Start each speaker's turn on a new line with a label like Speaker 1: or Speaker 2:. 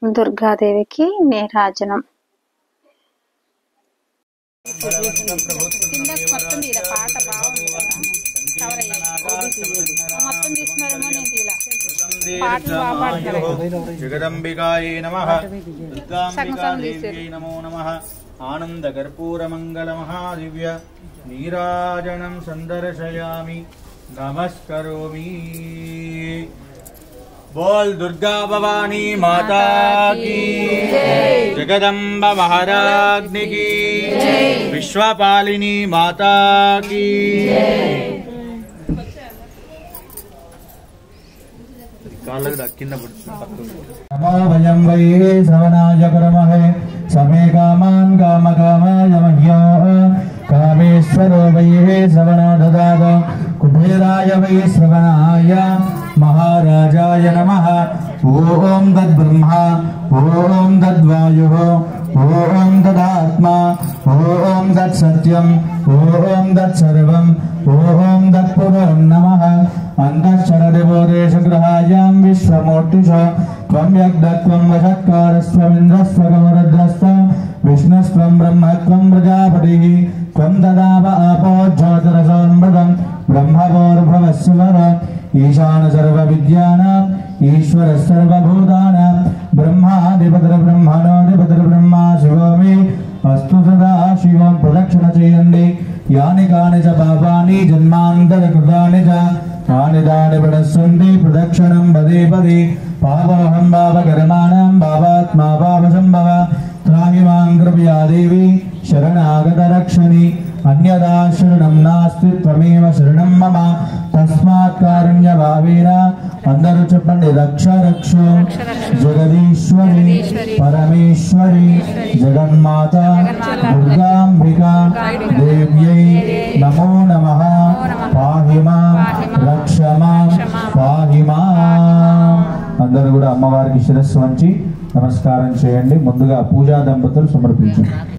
Speaker 1: దుర్గాదేవికి నీరాజనం.
Speaker 2: జగదంబికాయై నమః. దుర్గాంబికాదేవ్యై నమో నమః. ఆనంద కర్పూర మంగళ మహాదివ్య నీరాజనం సందర్శయామి నమస్కరోమి. बोल दुर्गा भवानी माता की, जगदम्बा महाराज्ञी की, विश्वपालिनी माता की.
Speaker 3: नमो वयं वै श्रवणाय कुर्महे समे कामान् कामकामाय मह्यः. कामेश्वरो वै श्रवणो ददात कुबेराय वै श्रवणाय महाराजाय नमः. ओम तद्ब्रह्मा ओम तद्वायुः ओम तदात्मा ओम तत्सत्यम् ओम तत्सर्वम् ओम तत्पुरो नमः. अंतःशरदिवोदेशगृहायां विश्वमूर्तिषु त्वं यज्ञत्वं वषत्कारस्त्वमिन्द्रस्त्वगमरुद्रस्त्व विष्णुस्त्वं ब्रह्मत्वं प्रजापतिः त्वं तदाव आपो ज्योतिरसोऽमृतम् ब्रह्मभोर्भवस्वर. ईशान सर्वविद्यानाम् ईश्वर सर्वभूतानां ब्रह्माधिपतिर्ब्रह्मणोऽधिपतिर्ब्रह्मा शिवो मे अस्तु सदा शिवं प्रदक्षिण चेयन्ति. यानि कानि च पापानि जन्मान्तरकृतानि च तानि तानि प्रणश्यन्ति प्रदक्षिणं पदे पदे. पापोऽहं पापकर्माणां पापात्मा पापसम्भव. त्राहि मां कृपया देवी शरणागतरक्षणि. अन्यदा शरणं नास्ति त्वमेव शरणं मम. तस्मात् कारुण्यभावेन అందరూ చెప్పండి. రక్ష రక్ష జగదీశ్వరి పరమేశ్వరి జగన్మాత దుర్గాంబికా దేవ్యై నమో నమః. పాహి మాం రక్ష మాం పాహి మాం. అందరూ కూడా అమ్మవారికి శిరస్సు వంచి నమస్కారం చేయండి. ముందుగా పూజా దంపతులు సమర్పించండి.